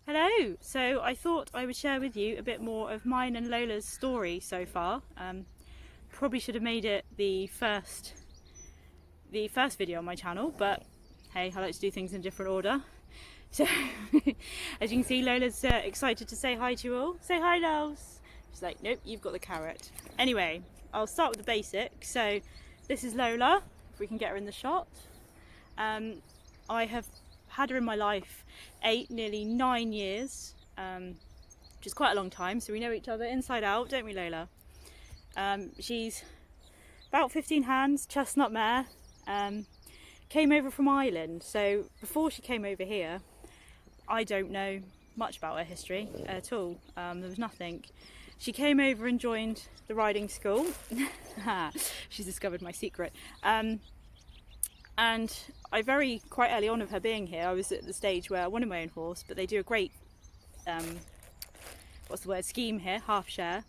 Hello! So I thought I would share with you a bit more of mine and Lola's story so far. Probably should have made it the first video on my channel, but hey, I like to do things in different order. So as you can see, Lola's excited to say hi to you all. Say hi, Lols! She's like, nope, you've got the carrot. Anyway, I'll start with the basics. So this is Lola, if we can get her in the shot. I have had her in my life 8, nearly 9 years, which is quite a long time, so we know each other inside out, don't we, Lola? She's about 15 hands, chestnut mare, came over from Ireland, so before she came over here, I don't know much about her history at all. There was nothing. She came over and joined the riding school. She's discovered my secret. And quite early on of her being here, I was at the stage where I wanted my own horse, but they do a great, scheme here, half share.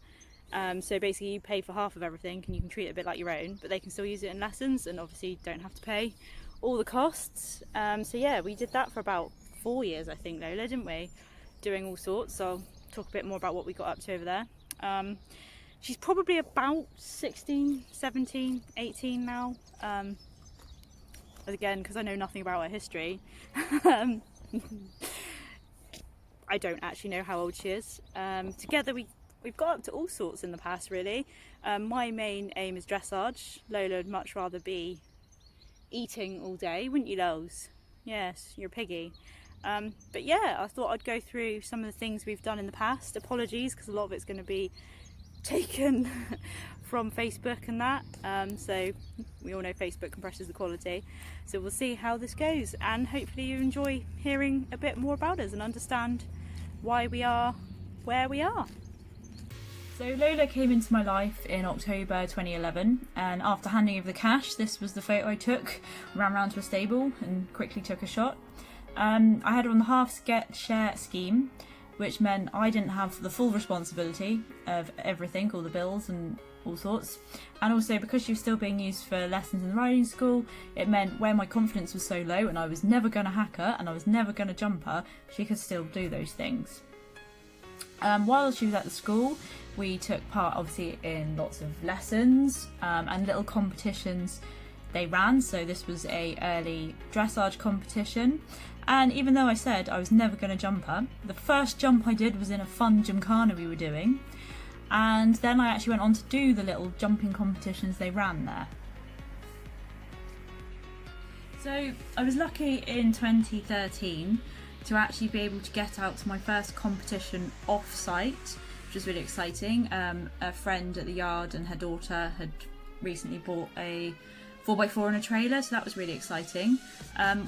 So basically you pay for half of everything and you can treat it a bit like your own, but they can still use it in lessons and obviously don't have to pay all the costs. So yeah, we did that for about 4 years, I think, Lola, didn't we? Doing all sorts. So I'll talk a bit more about what we got up to over there. She's probably about 16, 17, 18 now. Again, because I know nothing about her history, I don't actually know how old she is. Together we've got up to all sorts in the past, really. My main aim is dressage. Lola would much rather be eating all day, wouldn't you, Lols? Yes, you're a piggy. But yeah, I thought I'd go through some of the things we've done in the past. Apologies, because a lot of it's going to be taken from Facebook and that, so we all know Facebook compresses the quality, so we'll see how this goes, and hopefully you enjoy hearing a bit more about us and understand why we are where we are. So Lola came into my life in October 2011, and after handing over the cash, this was the photo I took. Ran round to a stable and quickly took a shot. I had her on the half share scheme, which meant I didn't have the full responsibility of everything, all the bills and all sorts. And also, because she was still being used for lessons in the riding school, it meant where my confidence was so low and I was never going to hack her and I was never going to jump her, she could still do those things. While she was at the school, we took part obviously in lots of lessons and little competitions they ran. So this was a early dressage competition. And even though I said I was never going to jump her, the first jump I did was in a fun gymkhana we were doing. And then I actually went on to do the little jumping competitions they ran there. So I was lucky in 2013 to actually be able to get out to my first competition off-site, which was really exciting. A friend at the yard and her daughter had recently bought a 4x4 in a trailer, so that was really exciting.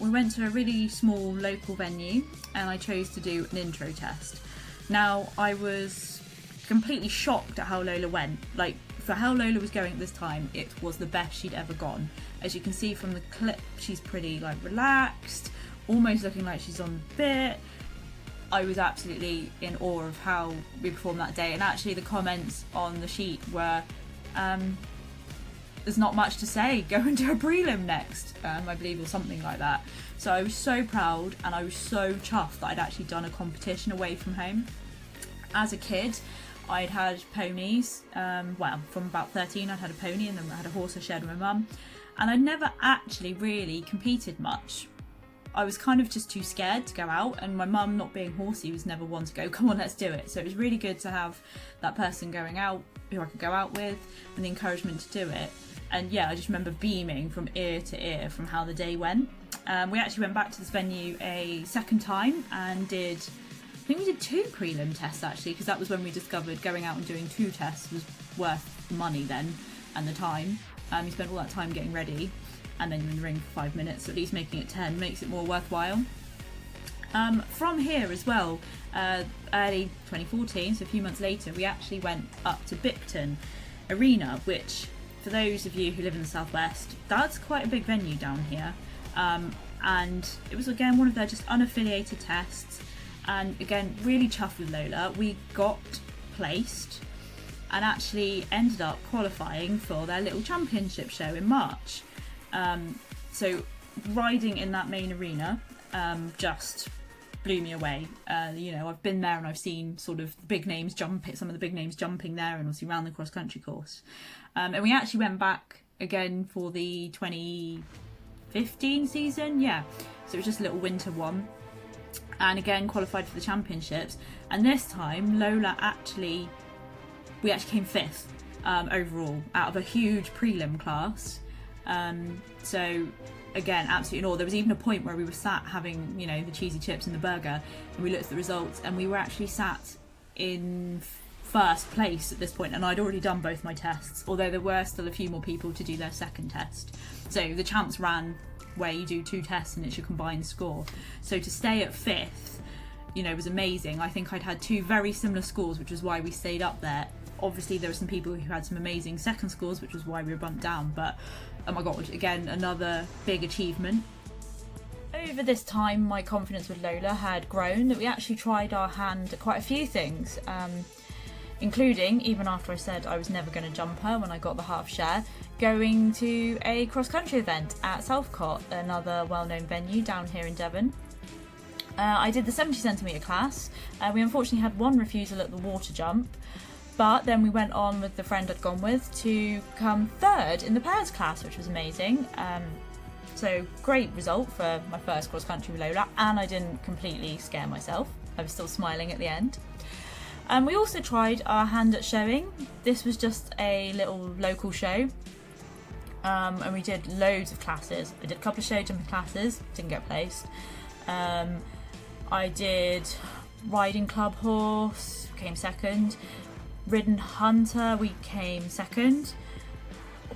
We went to a really small local venue and I chose to do an intro test. Now, I was completely shocked at how Lola went. Like, for how Lola was going at this time, it was the best she'd ever gone. As you can see from the clip, she's pretty relaxed, almost looking like she's on the bit. I was absolutely in awe of how we performed that day, and actually the comments on the sheet were there's not much to say, go and do a prelim next, I believe, or something like that. So I was so proud and I was so chuffed that I'd actually done a competition away from home. As a kid, I'd had ponies, from about 13 I'd had a pony, and then I had a horse I shared with my mum, and I'd never actually really competed much. I was kind of just too scared to go out, and my mum, not being horsey, was never one to go, come on, let's do it. So it was really good to have that person going out who I could go out with and the encouragement to do it. And yeah, I just remember beaming from ear to ear from how the day went. We actually went back to this venue a second time and I think we did 2 prelim tests actually, because that was when we discovered going out and doing 2 tests was worth money then, and the time. You spend all that time getting ready and then you're in the ring for 5 minutes, so at least making it 10 makes it more worthwhile. From here as well, early 2014, so a few months later, we actually went up to Bicton Arena, which, for those of you who live in the southwest, that's quite a big venue down here. And it was again one of their just unaffiliated tests, and again really chuffed with Lola. We got placed and actually ended up qualifying for their little championship show in March. So riding in that main arena just blew me away. You know, I've been there and I've seen sort of the big names jumping, some of the big names jumping there, and obviously around the cross country course. And we actually went back again for the 2015 season, yeah. So it was just a little winter one, and again qualified for the championships. And this time, Lola we actually came 5th overall out of a huge prelim class. So again, absolutely in awe. There was even a point where we were sat having, you know, the cheesy chips and the burger, and we looked at the results, and we were actually sat in first place at this point, and I'd already done both my tests, although there were still a few more people to do their second test. So the champs ran where you do 2 tests and it's your combined score. So to stay at 5th, you know, was amazing. I think I'd had 2 very similar scores, which was why we stayed up there. Obviously there were some people who had some amazing second scores, which was why we were bumped down, but oh my god, again, another big achievement. Over this time, my confidence with Lola had grown, that we actually tried our hand at quite a few things, including, even after I said I was never going to jump her when I got the half share, going to a cross-country event at Southcott, another well-known venue down here in Devon. I did the 70cm class. We unfortunately had 1 refusal at the water jump, but then we went on with the friend I'd gone with to come 3rd in the pairs class, which was amazing. So great result for my first cross-country with Lola, and I didn't completely scare myself. I was still smiling at the end. We also tried our hand at showing. This was just a little local show, and we did loads of classes. I did a couple of show jumping classes, didn't get placed. I did riding club horse, came 2nd. Ridden hunter, we came 2nd.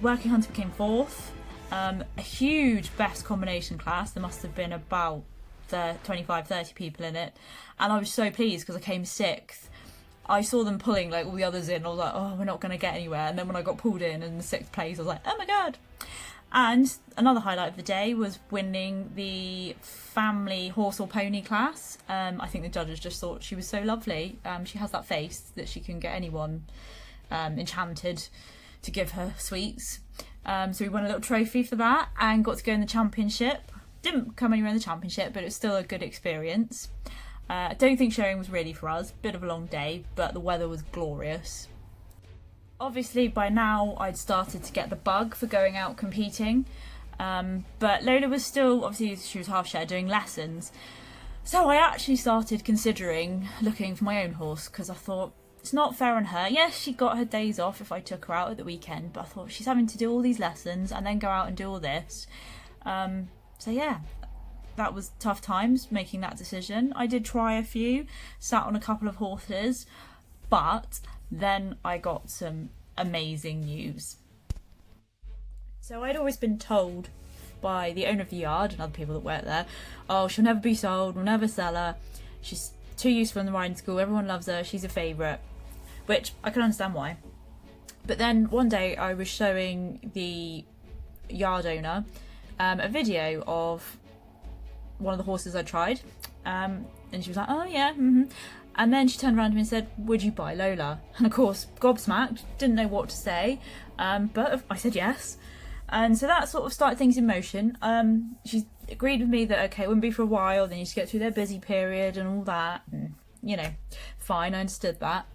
Working hunter became 4th. A huge best combination class. There must have been about 25-30 people in it, and I was so pleased because I came 6th. I saw them pulling like all the others in. I was like, oh, we're not going to get anywhere. And then when I got pulled in 6th place, I was like, oh my god. And another highlight of the day was winning the family horse or pony class. I think the judges just thought she was so lovely. She has that face that she can get anyone enchanted to give her sweets. So we won a little trophy for that and got to go in the championship. Didn't come anywhere in the championship, but it was still a good experience. I don't think showing was really for us. Bit of a long day, but the weather was glorious. Obviously by now I'd started to get the bug for going out competing, but Lola was still, obviously she was half share, doing lessons. So I actually started considering looking for my own horse, because I thought it's not fair on her. Yes, she got her days off if I took her out at the weekend, but I thought she's having to do all these lessons and then go out and do all this. So yeah, that was tough times making that decision. I did try a few, sat on a couple of horses, but then I got some amazing news. So I'd always been told by the owner of the yard and other people that work there, oh, she'll never be sold, we'll never sell her, she's too useful in the riding school, everyone loves her, she's a favourite, which I can understand why. But then one day I was showing the yard owner a video of one of the horses I tried, and she was like, oh yeah, mm-hmm. And then she turned around to me and said, would you buy Lola? And of course, gobsmacked, didn't know what to say, but I said yes. And so that sort of started things in motion. She agreed with me that, okay, it wouldn't be for a while, they need to get through their busy period and all that. And, you know, fine, I understood that.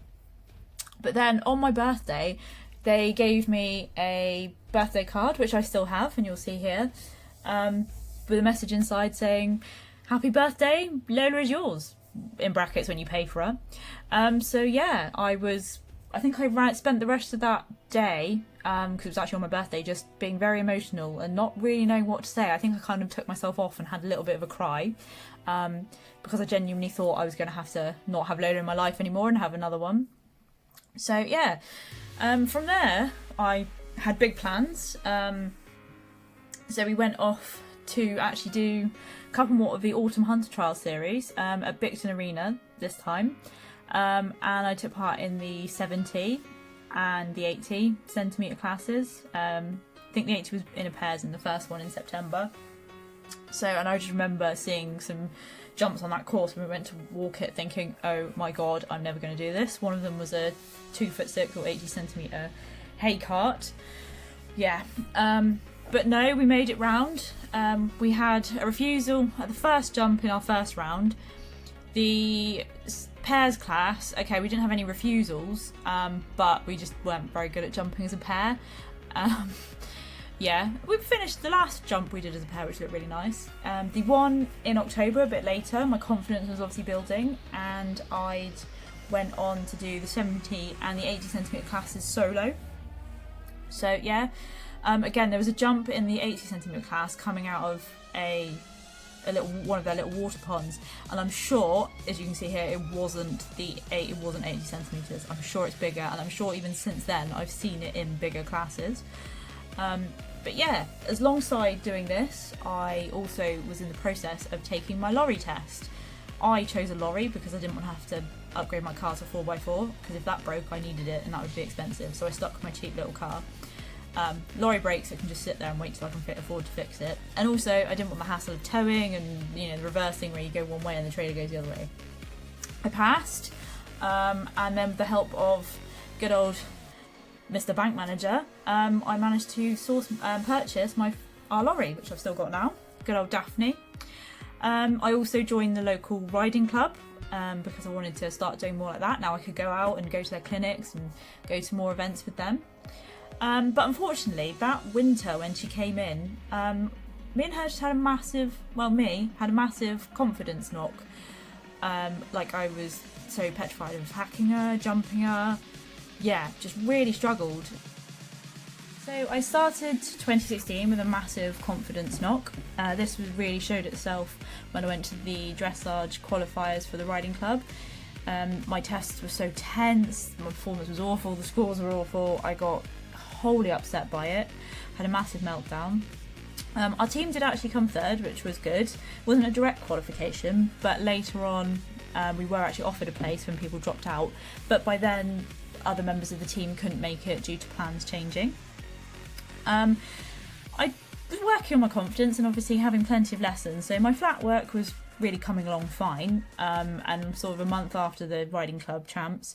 But then on my birthday, they gave me a birthday card, which I still have, and you'll see here, with a message inside saying, happy birthday, Lola is yours. In brackets when you pay for her. So yeah, I think I spent the rest of that day, because it was actually on my birthday, just being very emotional and not really knowing what to say. I think I kind of took myself off and had a little bit of a cry, because I genuinely thought I was going to have to not have Lola in my life anymore and have another one. So yeah, from there I had big plans. So we went off to actually do a couple more of the Autumn Hunter Trial series at Bicton Arena this time, and I took part in the 70 and the 80 centimetre classes. I think the 80 was in a pairs in the first one in September. So, and I just remember seeing some jumps on that course when we went to walk it thinking, oh my god, I'm never going to do this. One of them was a 2'6" or 80 centimetre hay cart. Yeah, but no, we made it round. We had a refusal at the first jump in our first round, The pairs class, okay, we didn't have any refusals, but we just weren't very good at jumping as a pair. Yeah, we finished the last jump we did as a pair, which looked really nice. The one in October, a bit later, my confidence was obviously building, and I went on to do the 70 and the 80 centimetre classes solo. So yeah, again, there was a jump in the 80 centimetre class coming out of one of their little water ponds, and I'm sure, as you can see here, it wasn't 80 centimetres. I'm sure it's bigger, and I'm sure even since then I've seen it in bigger classes. But yeah, alongside doing this, I also was in the process of taking my lorry test. I chose a lorry because I didn't want to have to upgrade my car to 4x4, because if that broke I needed it and that would be expensive, so I stuck with my cheap little car. Lorry breaks, it can just sit there and wait till I can afford to fix it. And also I didn't want the hassle of towing and, you know, the reversing where you go one way and the trailer goes the other way. I passed, and then with the help of good old Mr. Bank Manager, I managed to purchase our lorry, which I've still got now. Good old Daphne. I also joined the local riding club because I wanted to start doing more like that. Now I could go out and go to their clinics and go to more events with them. But unfortunately, that winter when she came in, me and her just had a massive confidence knock. Like, I was so petrified of hacking her, jumping her. Yeah, just really struggled. So I started 2016 with a massive confidence knock. This really showed itself when I went to the dressage qualifiers for the riding club. My tests were so tense, my performance was awful, the scores were awful. I got wholly upset by it, had a massive meltdown. Our team did actually come third, which was good. It wasn't a direct qualification, but later on we were actually offered a place when people dropped out, but by then other members of the team couldn't make it due to plans changing. I was working on my confidence and obviously having plenty of lessons, so my flat work was really coming along fine, and sort of a month after the riding club champs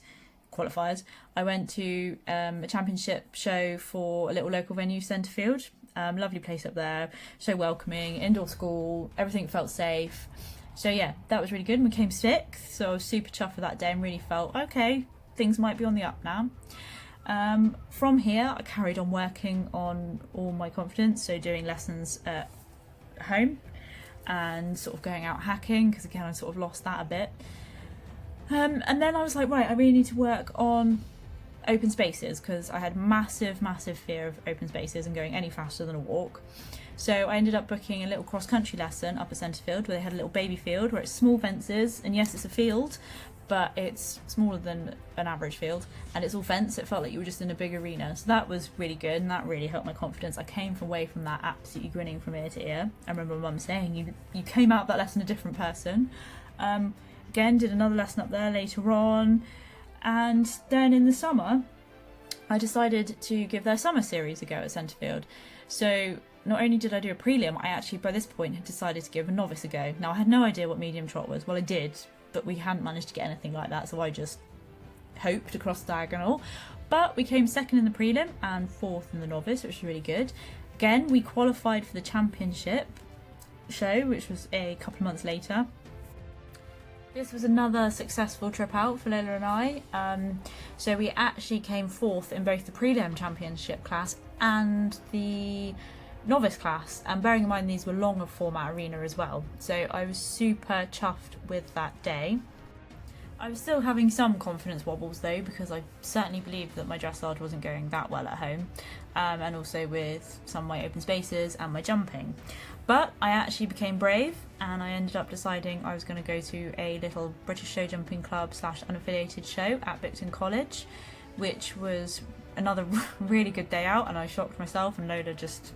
qualifiers, I went to a championship show for a little local venue, Centrefield. Lovely place up there, so welcoming, indoor school, everything felt safe. So yeah, that was really good, and we came sixth, so I was super chuffed for that day and really felt, okay, things might be on the up now. From here, I carried on working on all my confidence, so doing lessons at home and sort of going out hacking, because again I sort of lost that a bit. And then I was like, right, I really need to work on open spaces, because I had massive fear of open spaces and going any faster than a walk. So I ended up booking a little cross-country lesson up at Centrefield, where they had a little baby field where it's small fences, and yes, it's a field, but it's smaller than an average field, and it's all fenced. It felt like you were just in a big arena, so that was really good, and that really helped my confidence. I came away from that absolutely grinning from ear to ear. I remember my mum saying, you came out of that lesson a different person. Again, did another lesson up there later on, and then in the summer I decided to give their summer series a go at Centrefield. So not only did I do a prelim, I actually by this point had decided to give a novice a go. Now I had no idea what medium trot was. Well, I did, but we hadn't managed to get anything like that, so I just hoped across the diagonal. But we came second in the prelim and fourth in the novice, which was really good. Again, we qualified for the championship show, which was a couple of months later. This was another successful trip out for Lola and I. So we actually came fourth in both the prelim championship class and the novice class, and bearing in mind these were longer format arena as well, so I was super chuffed with that day. I was still having some confidence wobbles though, because I certainly believed that my dressage wasn't going that well at home, and also with some of my open spaces and my jumping. But I actually became brave, and I ended up deciding I was going to go to a little British show jumping club / unaffiliated show at Bicton College, which was another really good day out, and I shocked myself, and Lola just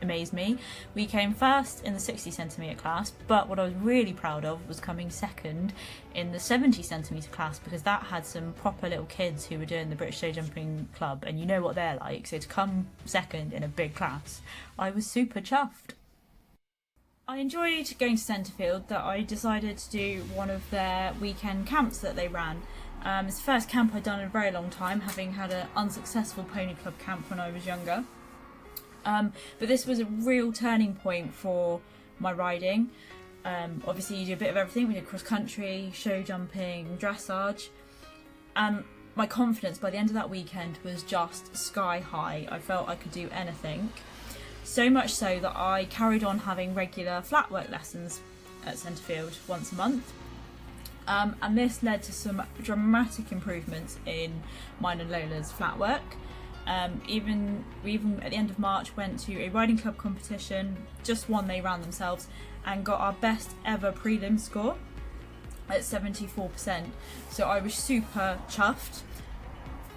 amazed me. We came first in the 60 centimetre class, but what I was really proud of was coming second in the 70 centimetre class, because that had some proper little kids who were doing the British show jumping club, and you know what they're like, so to come second in a big class, I was super chuffed. I enjoyed going to Centrefield, that I decided to do one of their weekend camps that they ran. It's the first camp I'd done in a very long time, having had an unsuccessful pony club camp when I was younger. But this was a real turning point for my riding. Obviously you do a bit of everything. We did cross country, show jumping, dressage, and my confidence by the end of that weekend was just sky high. I felt I could do anything. So much so that I carried on having regular flat work lessons at Centrefield once a month. And this led to some dramatic improvements in mine and Lola's flat work. We even at the end of March went to a riding club competition, just one they ran themselves, and got our best ever prelim score at 74%. So I was super chuffed.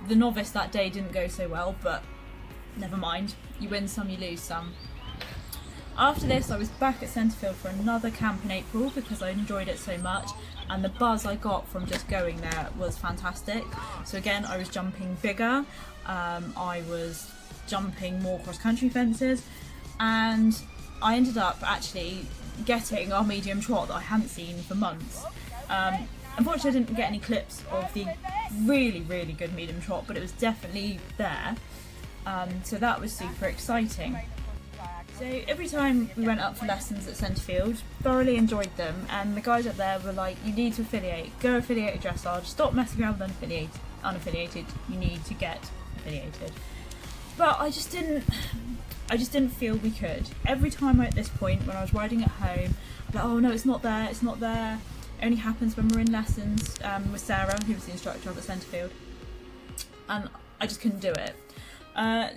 The novice that day didn't go so well, but never mind. You win some, you lose some. After this, I was back at Centrefield for another camp in April because I enjoyed it so much, and the buzz I got from just going there was fantastic. So again, I was jumping bigger, I was jumping more cross-country fences, and I ended up actually getting our medium trot that I hadn't seen for months. Unfortunately, I didn't get any clips of the really, really good medium trot, but it was definitely there. So that was super exciting. So every time we went up for lessons at Centrefield, thoroughly enjoyed them, and the guys up there were like, you need to affiliate, go affiliate at dressage, stop messing around with unaffiliated, you need to get affiliated. But I just didn't feel we could. Every time at this point when I was riding at home, I'd be like, oh no, it's not there, it's not there. It only happens when we're in lessons with Sarah, who was the instructor of at Centrefield, and I just couldn't do it.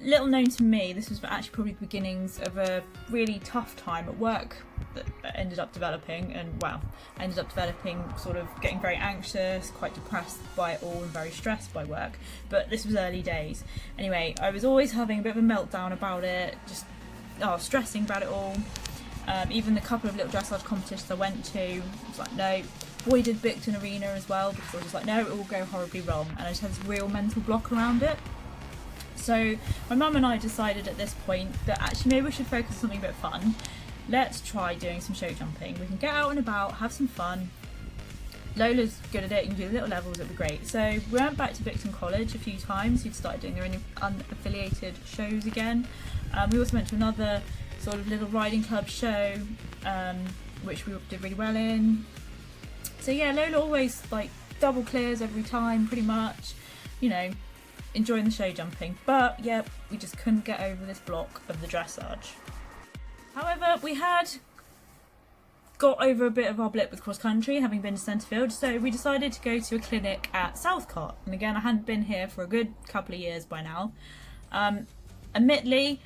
Little known to me, this was actually probably the beginnings of a really tough time at work that ended up developing, and I ended up developing sort of getting very anxious, quite depressed by it all, and very stressed by work. But this was early days. Anyway, I was always having a bit of a meltdown about it, just stressing about it all. Even the couple of little dressage competitions I went to, I was like, no. Avoided Bicton Arena as well, because I was just like, no, it will go horribly wrong, and I just had this real mental block around it. So my mum and I decided at this point that actually maybe we should focus on something a bit fun. Let's try doing some show jumping. We can get out and about, have some fun. Lola's good at it, you can do the little levels, it'll be great. So we went back to Bicton College a few times. We'd started doing their unaffiliated shows again. We also went to another sort of little riding club show, which we did really well in. So yeah, Lola always like double clears every time, pretty much, enjoying the show jumping. But yeah, we just couldn't get over this block of the dressage. However, we had got over a bit of our blip with cross country, having been to Centrefield, so we decided to go to a clinic at Southcott. And again, I hadn't been here for a good couple of years by now. Admittedly,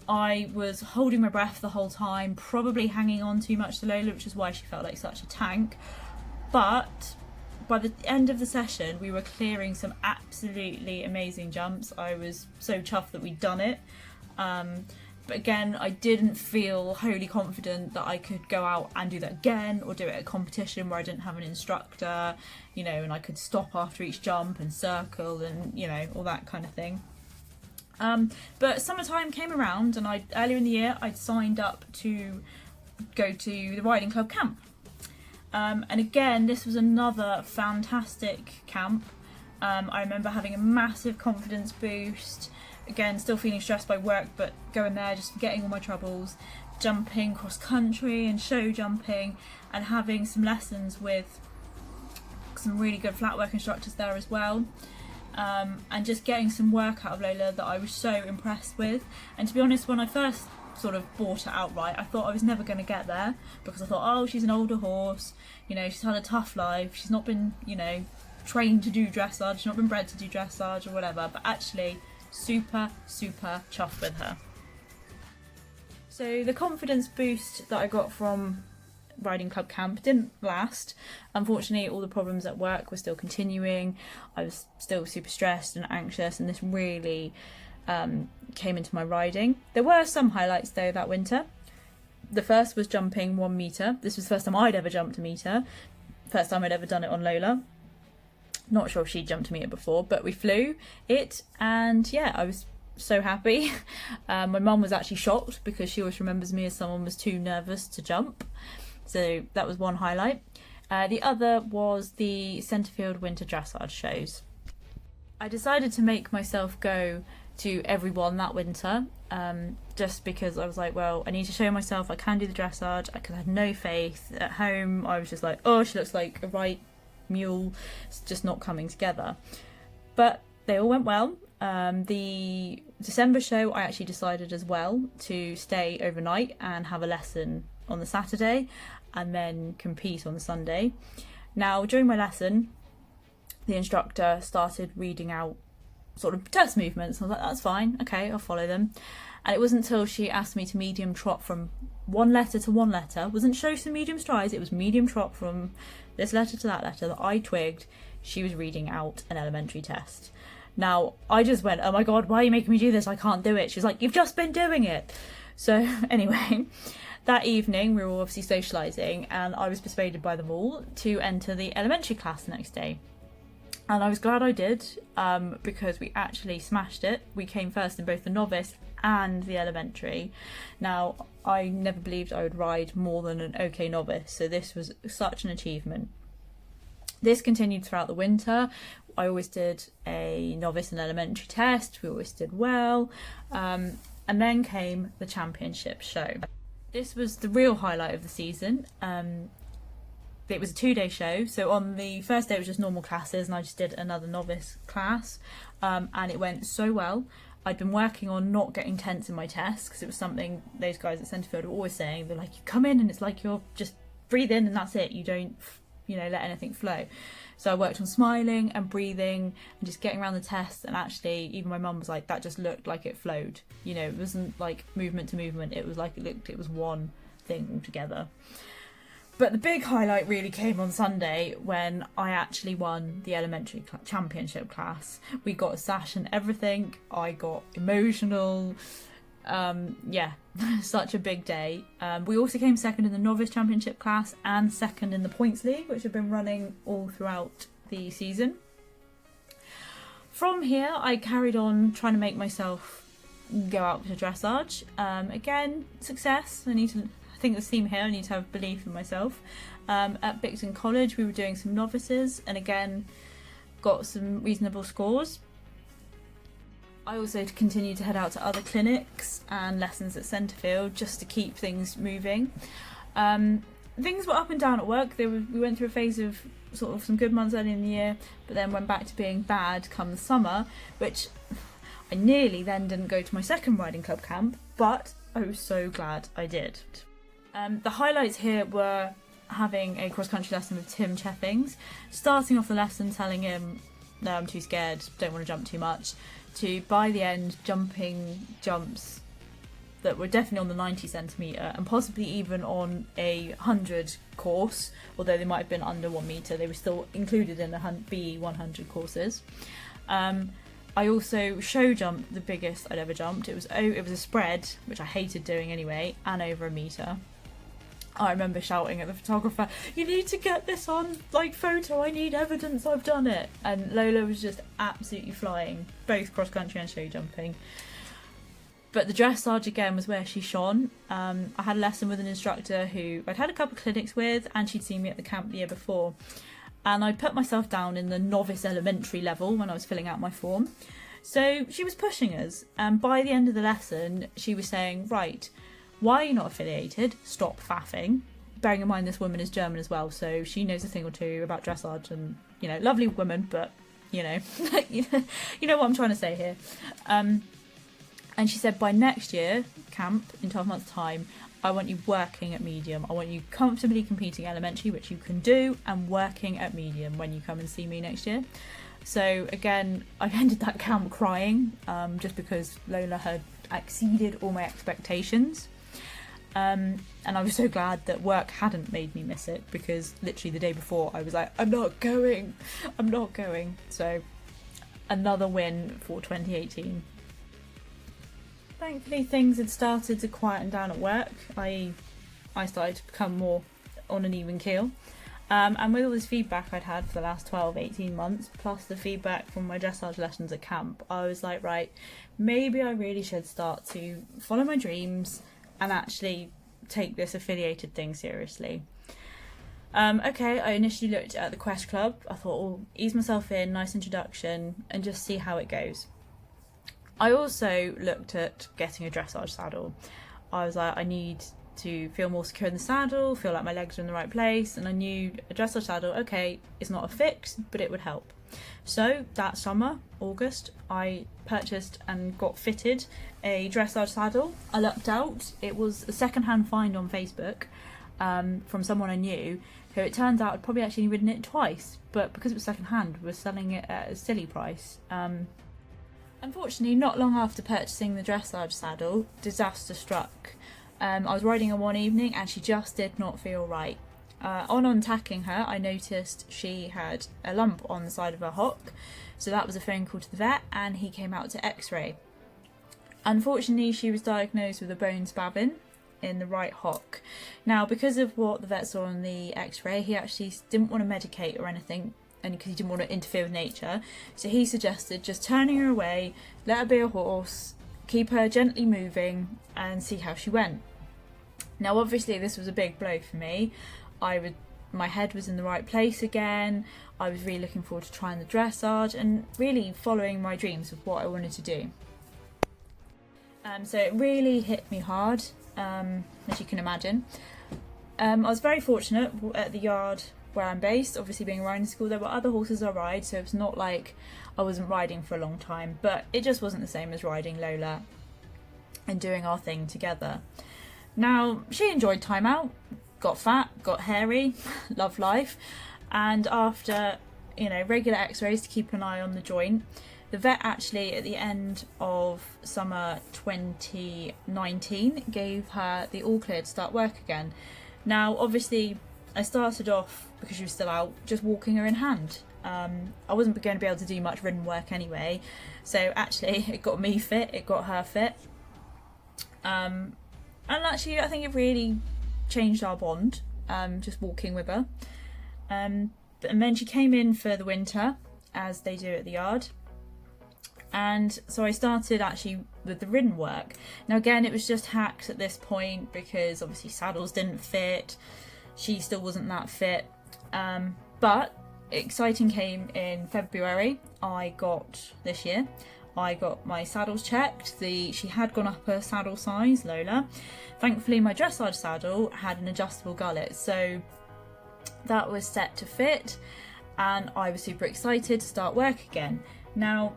I was holding my breath the whole time, probably hanging on too much to Lola, which is why she felt like such a tank. But by the end of the session, we were clearing some absolutely amazing jumps. I was so chuffed that we'd done it. But again, I didn't feel wholly confident that I could go out and do that again, or do it at a competition where I didn't have an instructor, and I could stop after each jump and circle and, all that kind of thing. But summertime came around, and earlier in the year, I'd signed up to go to the riding club camp. And again, this was another fantastic camp. I remember having a massive confidence boost. Again, still feeling stressed by work, but going there, just forgetting all my troubles, jumping cross country and show jumping, and having some lessons with some really good flat work instructors there as well. And just getting some work out of Lola that I was so impressed with. And to be honest, when I first sort of bought it outright, I thought I was never going to get there, because I thought, oh, she's an older horse, she's had a tough life, she's not been, trained to do dressage, she's not been bred to do dressage or whatever. But actually, super chuffed with her. So the confidence boost that I got from riding club camp didn't last. Unfortunately, all the problems at work were still continuing. I was still super stressed and anxious, and this really came into my riding. There were some highlights though that winter. The first was jumping 1 metre. This was the first time I'd ever jumped a metre. First time I'd ever done it on Lola. Not sure if she'd jumped a metre before, but we flew it, and yeah, I was so happy. My mum was actually shocked, because she always remembers me as someone who was too nervous to jump. So that was one highlight. The other was the Centrefield winter dressage shows. I decided to make myself go to everyone that winter, just because I was like, well, I need to show myself I can do the dressage, because I had no faith. At home I was just like, oh, she looks like a right mule, it's just not coming together. But they all went well. The December show, I actually decided as well to stay overnight and have a lesson on the Saturday and then compete on the Sunday. Now, during my lesson, the instructor started reading out sort of test movements. I was like, that's fine, okay, I'll follow them. And it wasn't until she asked me to medium trot from one letter to one letter, wasn't show some medium strides, it was medium trot from this letter to that letter, that I twigged she was reading out an elementary test. Now, I just went, oh my god, why are you making me do this? I can't do it. She was like, you've just been doing it. So anyway, that evening we were all obviously socialising, and I was persuaded by them all to enter the elementary class the next day. And I was glad I did, because we actually smashed it. We came first in both the novice and the elementary. Now, I never believed I would ride more than an okay novice, so this was such an achievement. This continued throughout the winter. I always did a novice and elementary test. We always did well. And then came the championship show. This was the real highlight of the season. It was a 2-day show. So on the first day it was just normal classes, and I just did another novice class. And it went so well. I'd been working on not getting tense in my tests, because it was something those guys at Centrefield were always saying. They're like, you come in and it's like you're just breathe in and that's it. You don't, let anything flow. So I worked on smiling and breathing and just getting around the test, and actually even my mum was like, that just looked like it flowed. It wasn't like movement to movement, it was like it was one thing altogether. But the big highlight really came on Sunday when I actually won the elementary championship class. We got a sash and everything. I got emotional. Such a big day. We also came second in the novice championship class and second in the points league, which have been running all throughout the season. From here, I carried on trying to make myself go out to dressage. Again, success. I think the theme here, I need to have belief in myself. At Bicton College, we were doing some novices, and again, got some reasonable scores. I also continued to head out to other clinics and lessons at Centrefield just to keep things moving. Things were up and down at work. We went through a phase of sort of some good months early in the year, but then went back to being bad come the summer, which I nearly then didn't go to my second riding club camp, but I was so glad I did. The highlights here were having a cross-country lesson with Tim Cheffings, starting off the lesson telling him, no, I'm too scared, don't want to jump too much, to by the end jumping jumps that were definitely on the 90 centimetre and possibly even on a 100 course, although they might have been under 1 metre, they were still included in the BE 100 courses. I also show jumped the biggest I'd ever jumped. It was a spread, which I hated doing anyway, and over 1 metre. I remember shouting at the photographer, you need to get this on photo, I need evidence I've done it. And Lola was just absolutely flying, both cross country and show jumping. But the dressage again was where she shone. I had a lesson with an instructor who I'd had a couple of clinics with, and she'd seen me at the camp the year before. And I put myself down in the novice elementary level when I was filling out my form. So she was pushing us, and by the end of the lesson she was saying, right, why are you not affiliated? Stop faffing. Bearing in mind this woman is German as well, so she knows a thing or two about dressage, and lovely woman, but you know what I'm trying to say here. And she said, by next year camp in 12 months time, I want you working at medium. I want you comfortably competing elementary, which you can do, and working at medium when you come and see me next year. So again, I ended that camp crying, just because Lola had exceeded all my expectations. And I was so glad that work hadn't made me miss it, because literally the day before I was like, I'm not going. So another win for 2018. Thankfully things had started to quieten down at work. I started to become more on an even keel. And with all this feedback I'd had for the last 12-18 months, plus the feedback from my dressage lessons at camp, I was like, right, maybe I really should start to follow my dreams and actually take this affiliated thing seriously. Okay, I initially looked at the Quest Club. I thought, ease myself in, nice introduction, and just see how it goes. I also looked at getting a dressage saddle. I was like, I need to feel more secure in the saddle, feel like my legs are in the right place, and I knew a dressage saddle, okay, it's not a fix, but it would help. So that summer, August, I purchased and got fitted a dressage saddle. I lucked out. It was a second-hand find on Facebook from someone I knew, who it turns out had probably actually ridden it twice, but because it was second-hand, was selling it at a silly price. Unfortunately, not long after purchasing the dressage saddle, disaster struck. I was riding her one evening and she just did not feel right. On untacking her, I noticed she had a lump on the side of her hock, so that was a phone call to the vet and he came out to x-ray. Unfortunately, she was diagnosed with a bone spavin in the right hock. Now, because of what the vet saw on the x-ray, he actually didn't want to medicate or anything, and because he didn't want to interfere with nature, so he suggested just turning her away, let her be a horse, keep her gently moving and see how she went. Now obviously this was a big blow for me. My head was in the right place again, I was really looking forward to trying the dressage and really following my dreams of what I wanted to do. So it really hit me hard, as you can imagine. I was very fortunate at the yard where I'm based, obviously being a riding school, there were other horses I ride, so it's not like I wasn't riding for a long time, but it just wasn't the same as riding Lola and doing our thing together. Now, she enjoyed time out, got fat, got hairy, loved life, and after, regular x-rays to keep an eye on the joint, the vet actually at the end of summer 2019 gave her the all clear to start work again. Now, obviously, I started off, because she was still out, just walking her in hand. I wasn't going to be able to do much ridden work anyway, so actually it got me fit, it got her fit. And actually I think it really changed our bond, just walking with her. And then she came in for the winter, as they do at the yard. And so I started actually with the ridden work. Now again, it was just hacks at this point because obviously saddles didn't fit. She still wasn't that fit, but exciting came in February. This year I got my saddles checked. She had gone up a saddle size, Lola. Thankfully my dressage saddle had an adjustable gullet, so that was set to fit and I was super excited to start work again. Now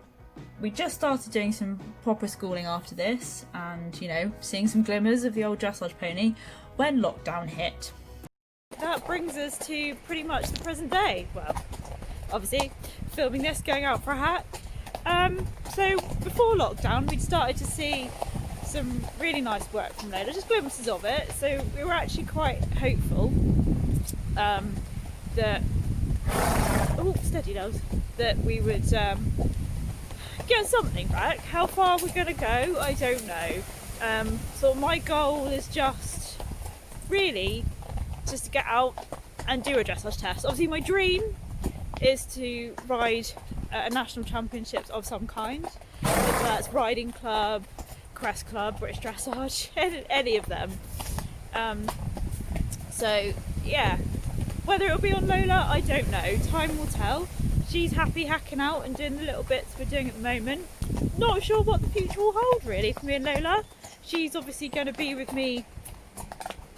we just started doing some proper schooling after this and seeing some glimmers of the old dressage pony when lockdown hit. That brings us to pretty much the present day. Well, obviously filming this, going out for a hack. So before lockdown we'd started to see some really nice work from Lola, just glimpses of it, so we were actually quite hopeful that we would get something back. How far we're going to go, I don't know. So my goal is just to get out and do a dressage test. Obviously my dream is to ride a national championships of some kind, whether that's riding club, crest club, British dressage, any of them. So yeah, whether it'll be on Lola, I don't know, time will tell. She's happy hacking out and doing the little bits we're doing at the moment. Not sure what the future will hold really for me and Lola. She's obviously going to be with me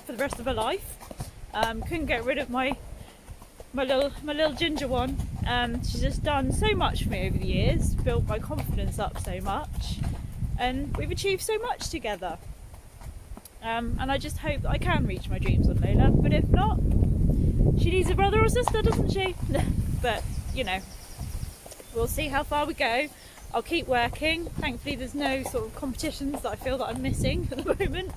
for the rest of her life. Couldn't get rid of my little ginger one. She's just done so much for me over the years, built my confidence up so much, and we've achieved so much together. And I just hope that I can reach my dreams on Lola, but if not, she needs a brother or sister, doesn't she? But we'll see how far we go. I'll keep working. Thankfully there's no sort of competitions that I feel that I'm missing at the moment.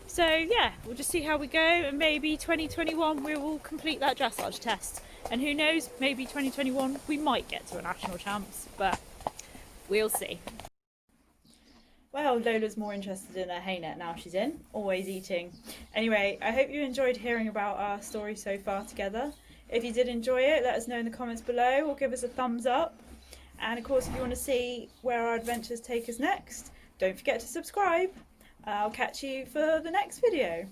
So yeah, we'll just see how we go, and maybe 2021 we will complete that dressage test. And who knows, maybe 2021 we might get to a national champs, but we'll see. Well, Lola's more interested in her hay net now she's in, always eating. Anyway, I hope you enjoyed hearing about our story so far together. If you did enjoy it, let us know in the comments below or give us a thumbs up. And of course, if you want to see where our adventures take us next, don't forget to subscribe. I'll catch you for the next video.